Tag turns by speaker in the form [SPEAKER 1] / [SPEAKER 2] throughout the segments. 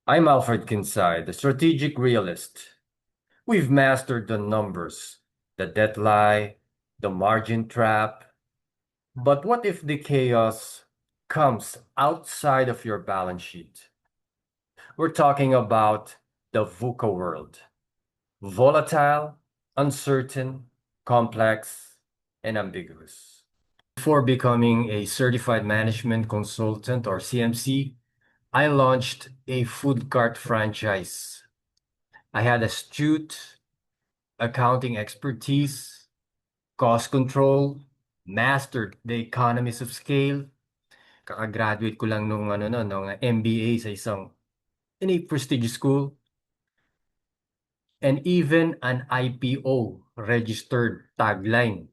[SPEAKER 1] I'm Alfred Quinsay, the strategic realist. We've mastered the numbers, the debt lie, the margin trap. But what if the chaos comes outside of your balance sheet? We're talking about the VUCA world. Volatile, uncertain, complex, and ambiguous. Before becoming a certified management consultant or CMC, I launched a food cart franchise. I had astute accounting expertise, cost control, mastered the economies of scale. Kakagraduate ko lang nung nung MBA sa isang in a prestigious school, and even an IPO registered tagline.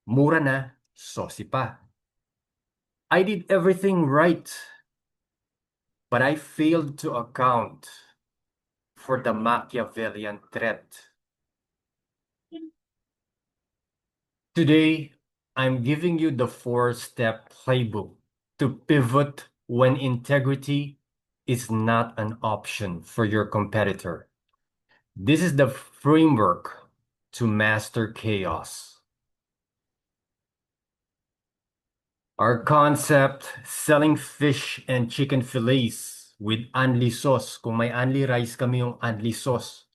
[SPEAKER 1] Mura na, sosi pa. I did everything right, but I failed to account for the Machiavellian threat. Today, I'm giving you the four-step playbook to pivot when integrity is not an option for your competitor. This is the framework to master chaos. Our concept, selling fish and chicken fillets with unli sauce, kung may unli rice kami yung unli sauce,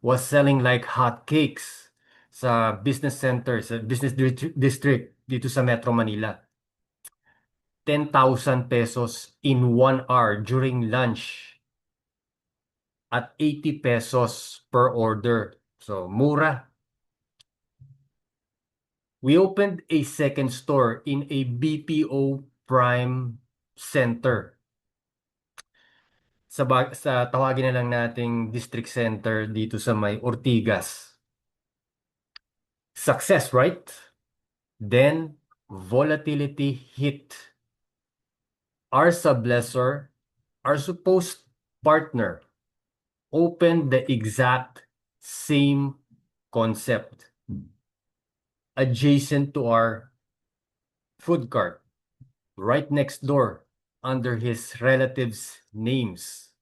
[SPEAKER 1] was selling like hotcakes sa business center, sa business district dito sa Metro Manila. 10,000 pesos in 1 hour during lunch at 80 pesos per order. So, mura. We opened a second store in a BPO prime center. Sa tawagin na lang nating district center dito sa may Ortigas. Success, right? Then, volatility hit. Our sublessor, our supposed partner, opened the exact same concept adjacent to our food cart, right next door under his relatives' names.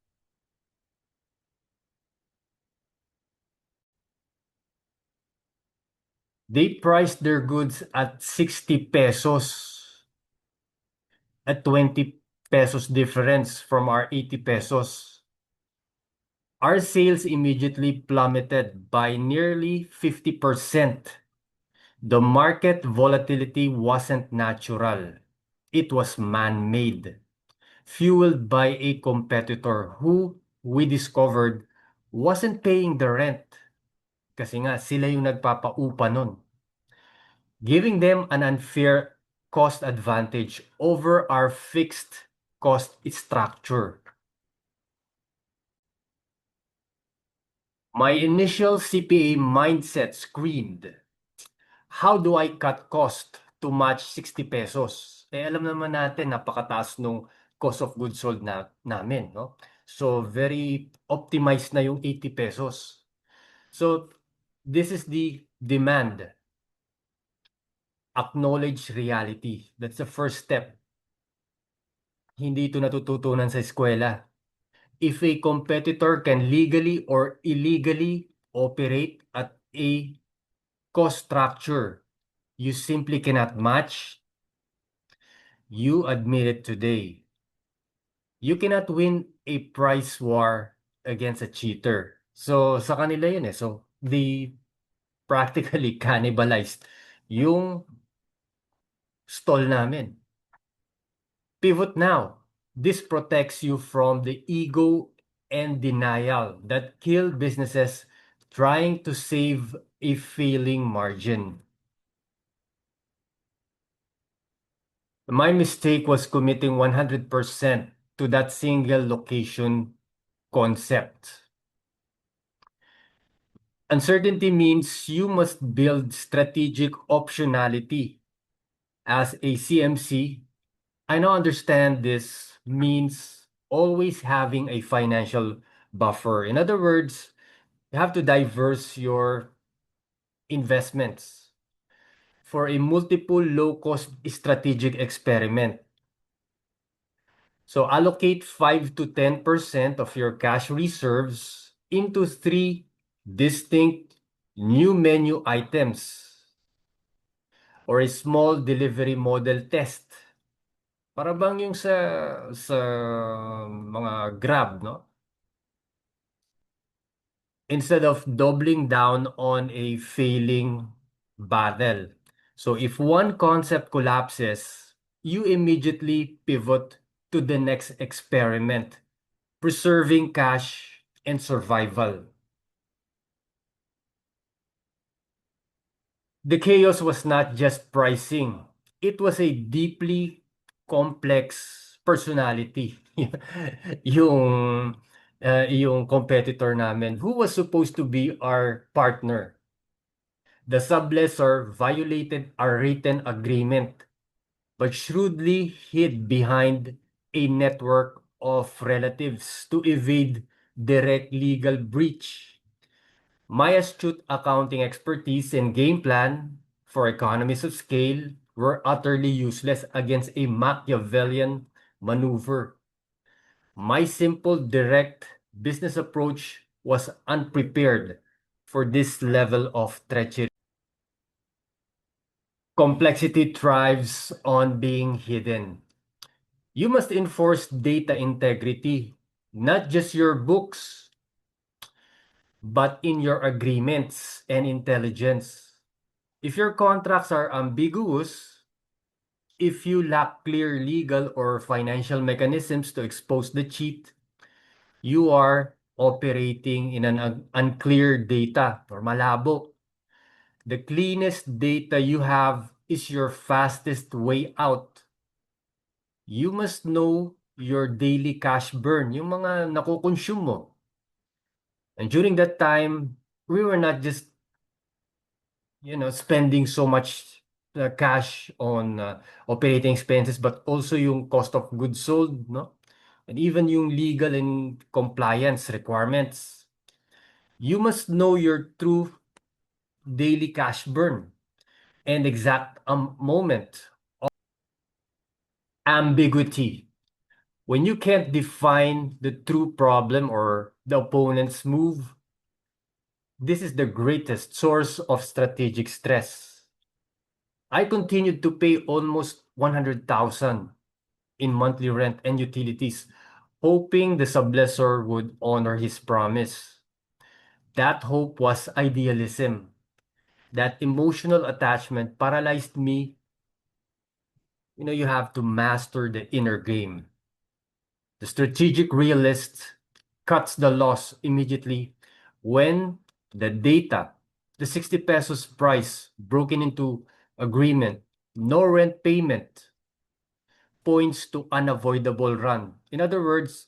[SPEAKER 1] They priced their goods at 60 pesos, at 20 pesos difference from our 80 pesos. Our sales immediately plummeted by nearly 50%. The market volatility wasn't natural. It was man-made, fueled by a competitor who we discovered wasn't paying the rent kasi nga sila yung nagpapaupa nun, giving them an unfair cost advantage over our fixed cost structure. My initial CPA mindset screamed, how do I cut cost to match 60 pesos? Alam naman natin, napakataas nung cost of goods sold namin, no? So, very optimized na yung 80 pesos. So, this is the demand. Acknowledge reality. That's the first step. Hindi ito natututunan sa eskwela. If a competitor can legally or illegally operate at a cost structure you simply cannot match, you admit it today. You cannot win a price war against a cheater. So, sa kanila yun eh. So, they practically cannibalized yung stall namin. Pivot now. This protects you from the ego and denial that kill businesses trying to save a failing margin. My mistake was committing 100% to that single location concept. Uncertainty means you must build strategic optionality. As a CMC, I now understand this means always having a financial buffer. In other words, you have to diverse your investments for a multiple low-cost strategic experiment. So allocate 5 to 10% of your cash reserves into three distinct new menu items or a small delivery model test. Para bang yung sa mga Grab, no? Instead of doubling down on a failing battle. So if one concept collapses, you immediately pivot to the next experiment, preserving cash and survival. The chaos was not just pricing. It was a deeply complex personality. yung yung competitor namin who was supposed to be our partner. The sublessor violated our written agreement but shrewdly hid behind a network of relatives to evade direct legal breach. My astute accounting expertise and game plan for economies of scale were utterly useless against a Machiavellian maneuver. My simple, direct business approach was unprepared for this level of treachery. Complexity thrives on being hidden. You must enforce data integrity, not just your books, but in your agreements and intelligence. If your contracts are ambiguous, if you lack clear legal or financial mechanisms to expose the cheat, you are operating in an unclear data or malabo. The cleanest data you have is your fastest way out. You must know your daily cash burn, yung mga nakukonsume mo. And during that time, we were not just, spending so much cash on operating expenses, but also yung cost of goods sold, no? And even yung legal and compliance requirements. You must know your true daily cash burn and exact moment. Ambiguity. When you can't define the true problem or the opponent's move, this is the greatest source of strategic stress. I continued to pay almost 100,000 in monthly rent and utilities, hoping the sublessor would honor his promise. That hope was idealism. That emotional attachment paralyzed me. You have to master the inner game. The strategic realist cuts the loss immediately when the data, the 60 pesos price broken into agreement, no rent payment, points to unavoidable run. In other words,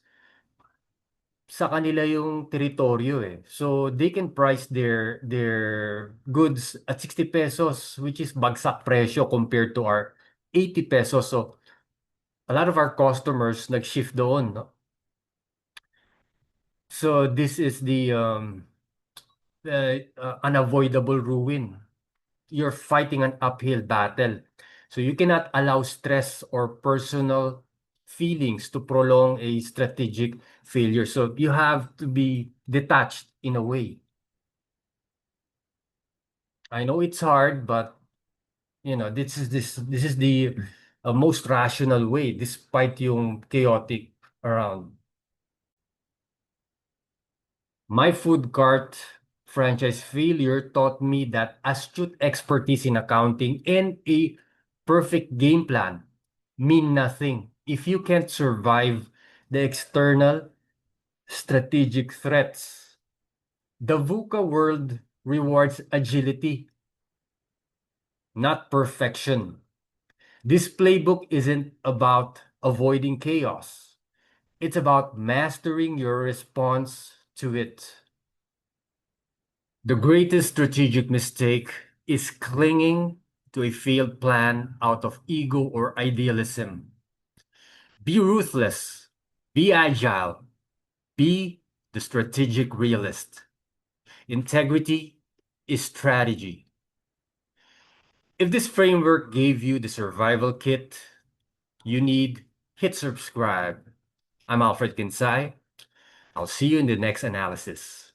[SPEAKER 1] sa kanila yung teritoryo eh. So they can price their goods at 60 pesos, which is bagsak presyo compared to our 80 pesos. So a lot of our customers nag-shift doon, no? So this is the unavoidable ruin. You're fighting an uphill battle. So you cannot allow stress or personal feelings to prolong a strategic failure. So you have to be detached in a way. I know it's hard, but this is the most rational way despite yung chaotic around. My food cart franchise failure taught me that astute expertise in accounting and a perfect game plan mean nothing if you can't survive the external strategic threats. The VUCA world rewards agility, not perfection. This playbook isn't about avoiding chaos. It's about mastering your response to it. The greatest strategic mistake is clinging to a failed plan out of ego or idealism. Be ruthless, be agile, be the strategic realist. Integrity is strategy. If this framework gave you the survival kit you need, hit subscribe. I'm Alfred Quinsay. I'll see you in the next analysis.